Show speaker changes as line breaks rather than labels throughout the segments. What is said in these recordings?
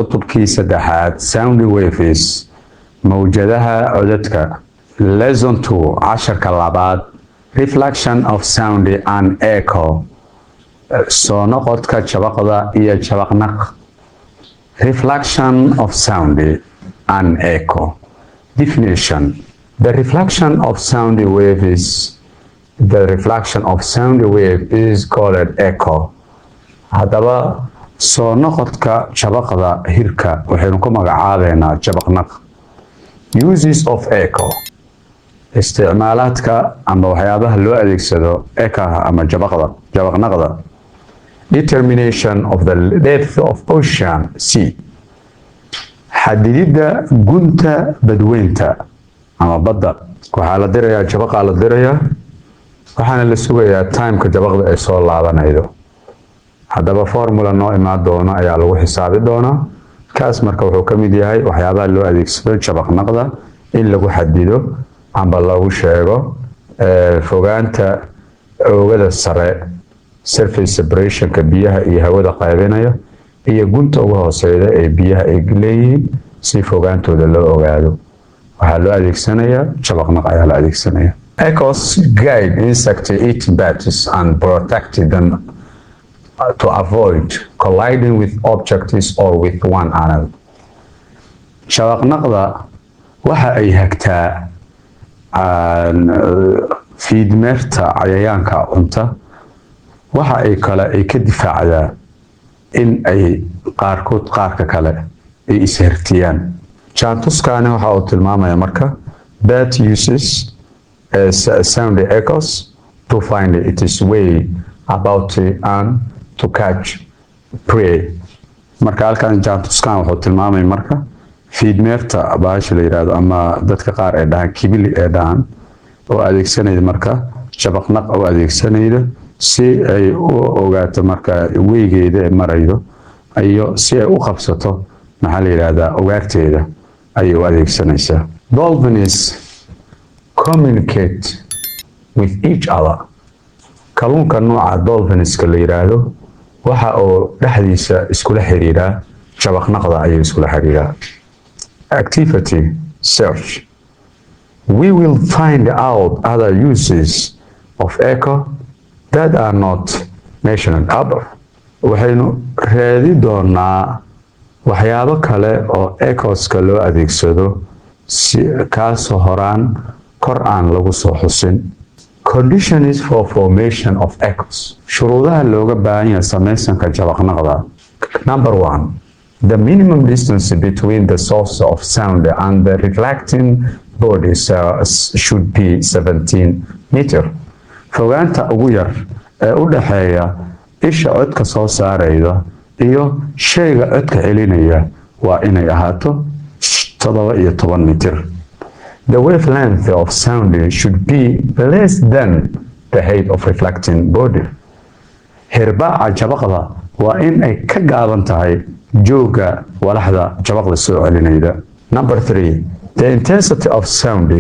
cutubkiisa saddexaad sound waves mawjadaha codadka. Lesson 2 casharka labaad reflection of sound and echo soo noqodka jabaqda iyo jabaqnaq. Reflection of sound and echo. Definition: the reflection of sound wave is called echo. Haddaba soo noqodka jabaqda hirka waxaynu ku magacaabeynaa jabaqnaq. Uses of echo. Isticmaalaadka ama waxyaabaha loo adeegsado echoha ama jabaqnaqda. Determination of the depth of ocean sea. Xadididda gunta badweynta ama badda. Waxaa la dirayaa jabaqa la dirayaa waxaana la sugayaa timeka jabaqda ay soo laabanaydo. Haddaba formula noo imaan doona ayaa lagu xisaabi doonaa. Kaas marka wuxuu ka mid yahay waxyaabaha loo adeegsado jabaqnaqda in lagu xadido amba lagu sheego fogaanta oogada sare surface separationka biyaha iyo hawada qaybinaya iyo gunta ugu hooseyda ee biyaha ay leeyihiin si fogaantooda loo ogaado. waxaa loo adeegsanayaa jabaqnaq ayaa la adeegsanaya. Echoes guide insect eating bats and protect them to avoid colliding with objects or with one another. Jabaqnaqda waxa ay hagtaa fiidmeerta cayayaanka cunta. waxa ay kale ay ka difaacdaa in ay qaarkood qaarka kale ay ishertiyaan. Jaantuskani waxa uu tilmaamaya marka bat uses sound echoes to find its way about and to catch prey. marka halkan jaantuskan wuxuu tilmaamaya marka fiidmeerta baasha la yiraahdo ama dadka qaar ee dhahan kibili ee dhahan oo adeegsanayda marka jabaqnaq oo adeegsanayda si ay u ogaato marka weygeeda ee maraydo ayo si ay u qabsato maxaa la yiraahdaa ogaarteeda ayay u adeegsanaysaa. Dolphins communicate with each other. kalluunka nooca dolphinska la yiraahdo waxa uu dhexdiisa iskula xiriiraa jabaqnaqda ayay iskula xiriiraa. Activity search. We will find out other uses of echo that are not mentioned above. waxaynu raadi doonaa waxyaabo kale oo echoska loo adeegsado si kaasoo horaan kor aan lagu soo xusin. Conditions for formation of echoes. shuruudaha looga baahan yahay samaysanka jabaqnaqda. Number 1. The minimum distance between the source of sound and the reflecting bodies should be 17 meters. fogaanta ugu yar ee u dhaxeeya isha codka soo saarayda iyo shayga codka celinaya waa inay ahaato 17 mitir. The wavelength of sound should be less than the height of reflecting body. Hirbaaca jabaqda waa in ay ka gaaban tahay jooga walaxda jabaqda soo celinayda. Number 3. The intensity of sound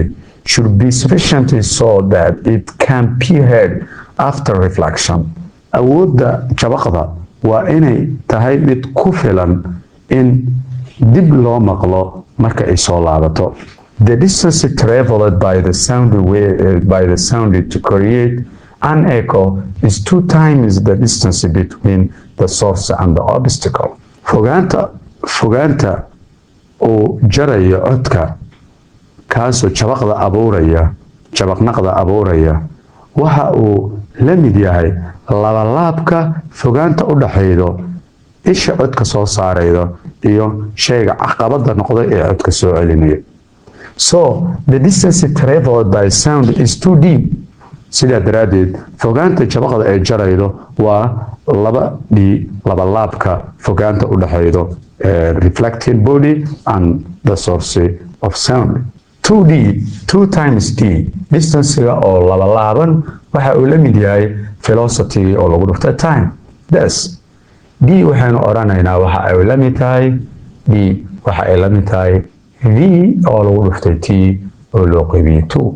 should be sufficient so that it can be heard after reflection. awoodda jabaqda waa inay tahay mid ku filan in dib loo maqlo marka ay soo laabato. The distance traveled by the sound to create an echo is 2 times the distance between the source and the obstacle. fogaanta uu jarayo codka kaasoo jabaqnaqda abuuraya waxa uu la mid yahay labalaabka fogaanta u dhaxaydo isha codka soo saaraydo iyo shayga caqabada noqday ee codka soo celinaya. So the distance traveled by sound is too deep. sidaa daraadeed fogaanta jabaqda ee jaraydo waa labalaabka fogaanta u dhaxaydo reflecting body and the source of sound. 2D 2 times d distancega oo labalaaban waxa uu la mid yahay velocity oo lagu dhufto time. Thus d waxaanu oranaynaa waxa ay la mid tahay d waxa ay la mid tahay v oo lagu dhuftay t oo loo qaybiyo 2.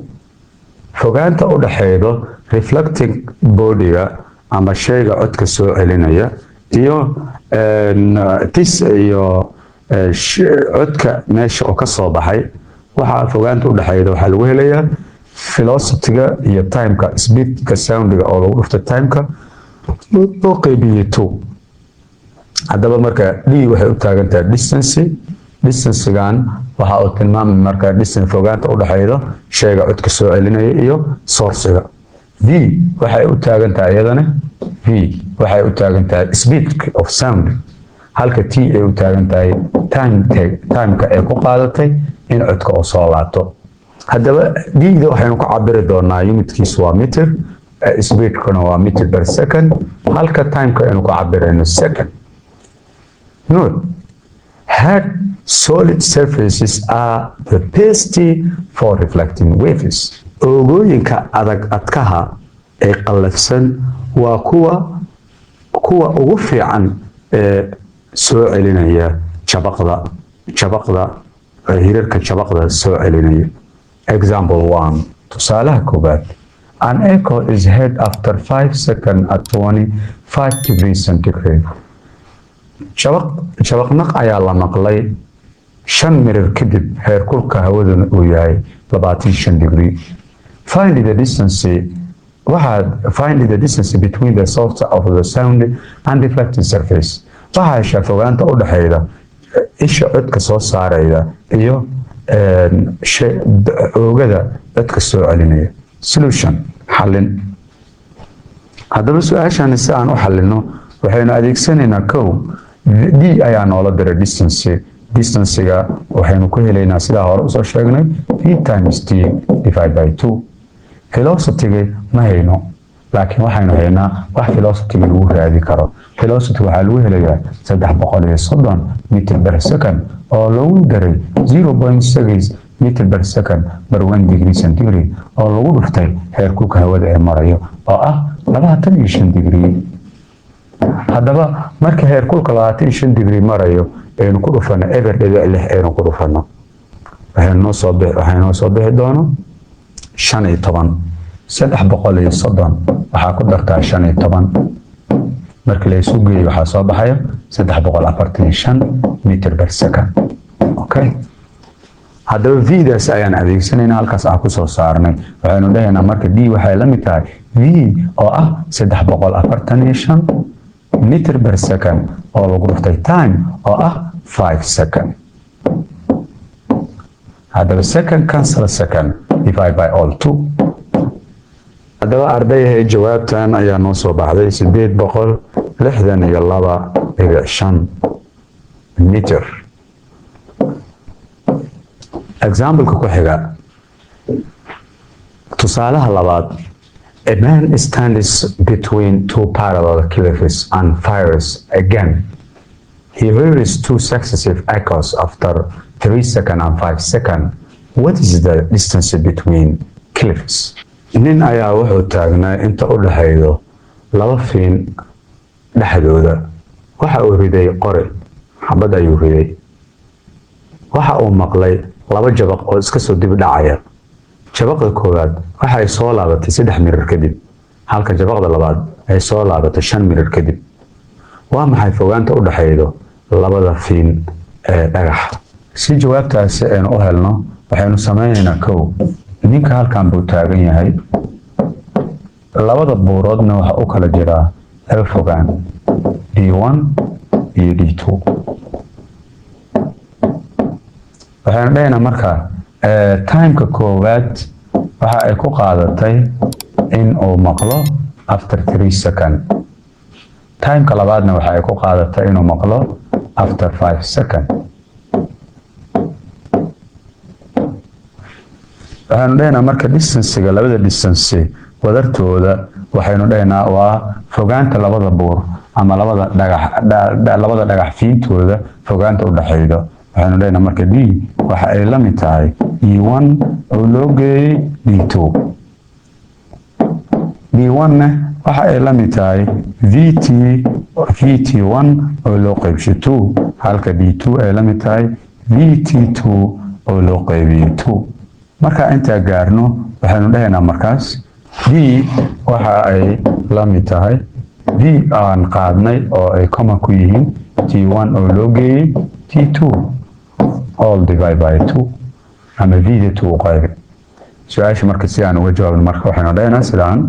fogaanta u dhaxaydo reflecting body-ga ama shayga codka soo celinaya iyo tis iyo codka meesha oo ka soo baxay waxa fogaanta u dhaxayda waxa lagu helayaa velocity-ga iyo time-ka speed-ka sound-ga oo lagu dhufto time-ka loo qaybiyo 2 haddaba marka d waxay u taagan tahay distance-gan waxa uu tilmaamay marka distance fogaanta u dhaxayda shayga codka soo celinaya iyo source-ga v waxay u taagan tahay iyadana waxay u taagan tahay speed of sound halka t ay u taagan tahay time-ka ay ku qaadatay in codka uu soo laabto haddaba d-da waxaynu ku cabiri doonaa unitkiisu waa meter speed-kuna waa meter per second halka time-ka aynu ku cabirayno second note hard solid surfaces are the best for reflecting waves oogooyinka adkaha ee qallafsan waa kuwa ugu fiican ee soo celinaya jabaqda hirarka jabaqda soo celinaya example 1 tusaalaha koobaad an echo is heard after 5 seconds at 25 degrees centigrade jabaqnaq ayaa la maqlay 5 mirir kadib heerkulka hawaduna uu yahay 25 degree find the distance between the source of the sound and reflecting surface waxaa heshaa fogaanta u dhaxayda isha codka soo saarayda iyo oogada codka soo celinaya solution xallin haddaba su-aashan si aan u xallino waxaynu adeegsanaynaa kow d ayaa noola diray distancega waxaynu ku helaynaa sidaa hore usoo sheegnay v times t divide by 2 velocity-ga ma hayno laakiin waxaynu haynaa wax velocity-ga lagu raadi karo velocity waxaa lagu helayaa 330 meter per second oo lagu daray 0.6 meter per second per 1 degree centigrade oo lagu dhuftay heerkulka hawada ee marayo oo ah 25 degree haddaba marka heerkulka 25 degree marayo aynu ku dhufano eber dhibic 6 aynu ku dhufano waxaynu soo bixi doono 15 330 waxaa ku dartaa 15 marka la isu geeyo waxaa soo baxaya 345 meter per second okay haddaba v-daas ayaan adeegsanaynaa halkaas aan ku soo saarnay waxaynu dhahaynaa marka d waxay la mid tahay v oo ah 345 meter per second oo lagu dhuftay time oo ah 5 second haddaba second cancel second divide by all 2 haddaba ardayahay jawaabtan ayaa noo soo baxday 862.5 meter example-ka ku xiga tusaalaha labaad a man stands between two parallel cliffs and fires again he hears two successive echoes after 3 seconds and 5 seconds what is the distance between cliffs nin ayaa wuxuu taagnaa inta u dhaxaydo laba fiin dhexdooda waxa uu riday qori xabad ayuu riday waxa uu maqlay laba jabaq oo iska soo dib dhacaya jabaqda koowaad waxa ay soo laabatay 3 mirir kadib halka jabaqda labaad ay soo laabatay 5 mirir kadib waa maxay fogaanta u dhaxaydo labada fiin ee dhagax si jawaabtaasi aynu u helno waxaynu sameynaynaa kow ninka halkan buu taagan yahay labada buuroodna waxa u kala jiraa laba fogaan d1 iyo d2 waxaynu dhahaynaa marka time-ka koowaad waxa ay ku qaadatay in uu maqlo after 3 seconds time-ka labaadna waxa ay ku qaadatay inuu maqlo after 5 seconds waxaynu dhahaynaa marka distance-ga labada distance wadartooda waxaynu dhahaynaa waa fogaanta labada buur ama labada dhagax fiintooda fogaanta u dhaxaydo waxaynu dhahaynaa marka d waxa ay la mid tahay d1 oo loo geeyey d2 d1-na waxa ay la mid tahay vt1 oo loo qaybsho 2 halka d2 ay la mid tahay vt2 oo loo qaybiyo 2 marka inta gaarno waxaanu dhahaynaa markaas v waxa ay la mid tahay v aan qaadnay oo ay common ku yihiin t1 oo loo geeyey T2 all divide by 2 ama V-da 2 u qaybi. Su-aasha marka si aan uga jawaabno marka waxaynu dhahaynaa sidaan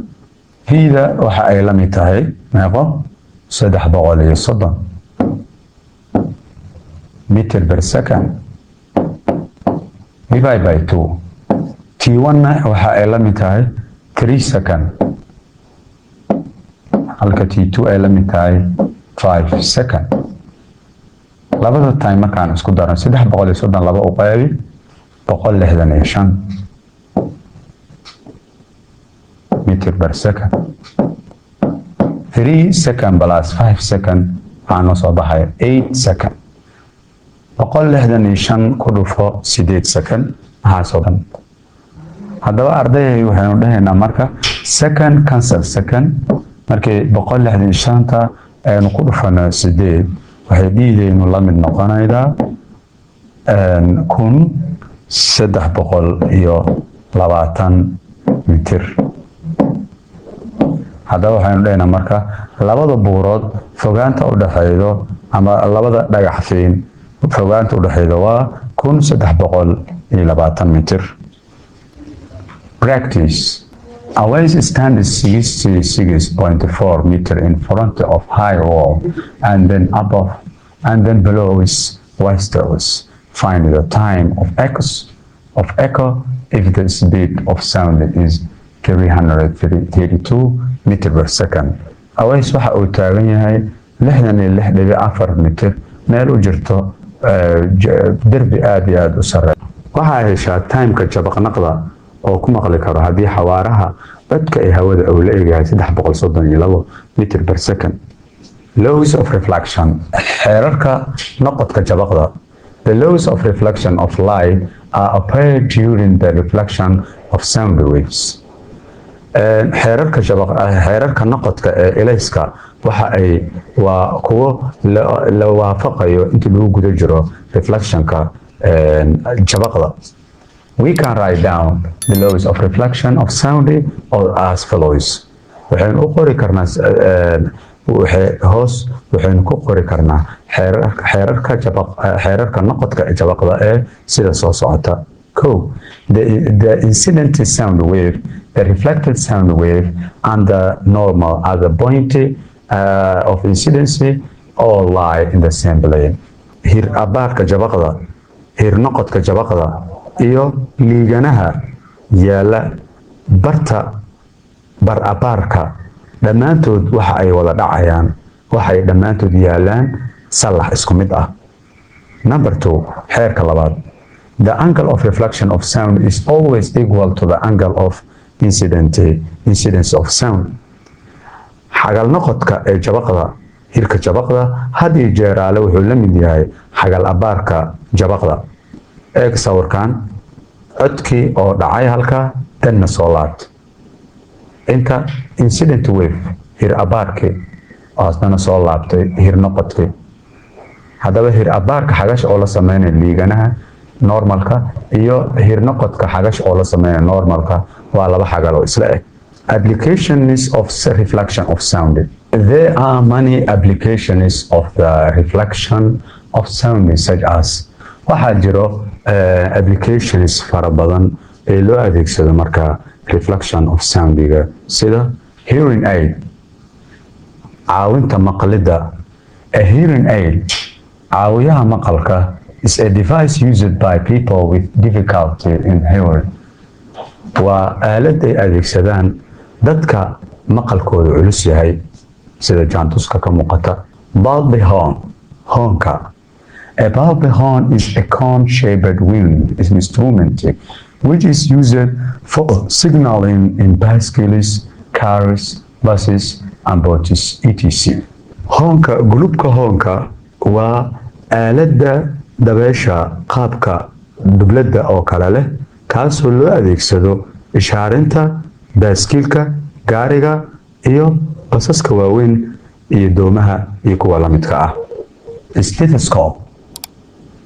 V-da waxa ay la mid tahay meeqo 330 meter per second divide by 2. T1 waxa ay la mid tahay 3 second halka T2 ay la mid tahay 5 second. labada time markaan isku daran 332 u qaybi 165 meter per second. 3 second plus 5 second waxaa noo soo baxay 8 second. 165 ku dhufo 8 second maxaa soo dhan. haddaba ardayay waxaynu dhahaynaa marka second cancel second markii 165ta aynu ku dhufano 8 waxay dhiidaynu la mid noqonaydaa 1320 mitir. haddaba waxaynu dhahaynaa marka labada buurood fogaanta u dhaxaydo ama labada dhagax fiin fogaanta u dhaxaydo waa 1320 mitir. Practice. Always stand 66.4 meter in front of high wall and then above and then below is Waxtar. Find the time of echo if the speed of sound is 332 meter per second. Always waxa uu taagan yahay 66.4 mitir meel u jirto derbi aad iyo aad u sarreeya. waxaa heshaa timeka jabaqnaqda oo ku maqli karo haddii xawaaraha codka ee hawada uu la eegyahay 332 meter per second. Laws of reflection. xeerarka noqodka jabaqda. The laws of reflection of light are applied during the reflection of sound waves. xeerarka noqodka ee ilayska waxa ay waa kuwo la waafaqayo inta lagu guda jiro reflectionka jabaqda. We can write down the laws of reflection of sound or as follows. waxaynu u qori karnaa waxaynu ku qori karnaa xeerarka noqodka jabaqda ee sida soo socota. The incident sound wave, the reflected sound wave, and the normal at the point of incidency all lie in the same plane. Hir abaarka jabaqda, hir noqodka jabaqda, iyo liiganaha yaala bar abaarka dhammaantood waxa ay wada dhacayaan waxay dhammaantood yaalaan salax isku mid ah. Number 2, xeerka labaad. The angle of reflection of sound is always equal to the angle of incidence of sound. xagal noqodka ee jabaqda hirka jabaqda had iyo jeer aale wuxuu la mid yahay xagal abaarka jabaqda. eeg sawirkan codkii oo dhacay halka danna soo laabta inta incident wave hir abaarkii asna soo laabtay hir noqodkii. haddaba hir abaarka xagash oo la sameynay liiganaha normalka iyo hir noqodka xagash oo la sameynay normalka waa laba xagal oo isla eg. Applications of reflection of sound. There are many applications of the reflection of sound such as waxaa jiro applications fara badan ee loo adeegsado marka reflection of soundiga sida hearing aid caawinta maqlida. A hearing aid caawiyaha maqalka is a device used by people with difficulty in hearing. waa aalad ay adeegsadaan dadka maqalkooda culus yahay sida jaantuska ka muuqata. Bulby hornka. A bulby horn is a cone-shaped wind instrument which is used for signaling in bicycles, cars, buses, and boats, etc. Hornka, gulubka hornka waa aaladda dabeesha qaabka dublada oo kale leh kaasoo loo adeegsado ishaarinta baaskiilka, gaariga iyo basaska waaweyn iyo doomaha iyo kuwa la midka ah. Stethoscope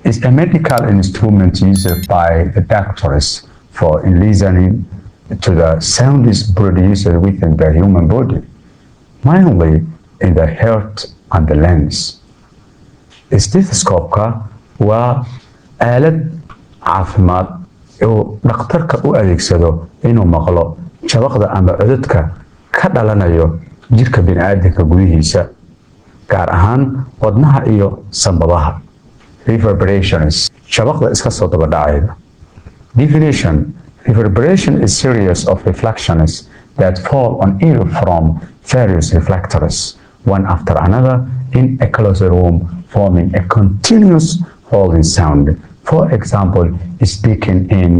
is a medical instrument used by the doctors for listening to the sounds produced within the human body, mainly in the heart and the lungs. Stethoscope-ka waa aalad caafimaad oo dhakhtarka u adeegsado inuu maqlo jabaqda ama codadka ka dhalanayo jirka bini'aadamka gudihiisa, gaar ahaan wadnaha iyo sanbabaha. Reverberations, jabaqda iska soo daba dhacayda. Definition: reverberation is series of reflections that fall on ear from various reflectors, one after another in a closed room, forming a continuous rolling sound. For example, speaking in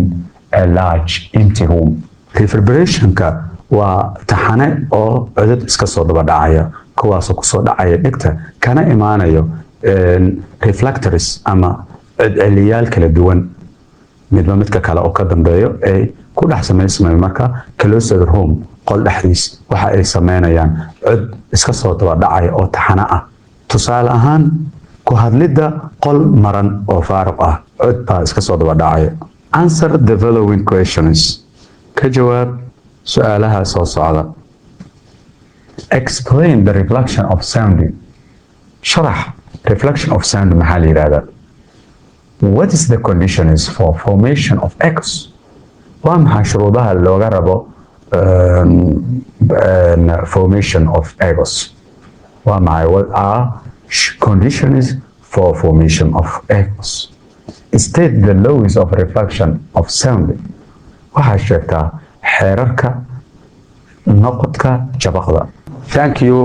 a large empty room. Reverberationka waa taxane oo codad iska soo daba dhacaya, kuwaasoo kusoo dhacaya dhegta kana imaanayo reflectors ama celiyaal kala duwan, midba midka kale oo ka dambeeyo ay ku dhex samaysmayo marka closed room, qol dhexdiis. waxa ay sameynayaan cod iska soo daba dhacaya oo taxane ah. tusaale ahaan, ku hadlidda qol maran oo faaruq ah, cod baa iska soo daba dhacaya. Answer the following questions. Ka jawaab su'aalaha soo socda. Explain the reflection of sound. Sharax reflection of sound maxaa la yiraahdaa? What is the conditions for formation of echoes? Waa maxay shuruudaha looga rabo formation of echoes? Waa maxay? What are conditions for formation of echoes? State the laws of reflection of sound. Waxaa sheegtaa xeerarka noqodka jabaqda. Thank you.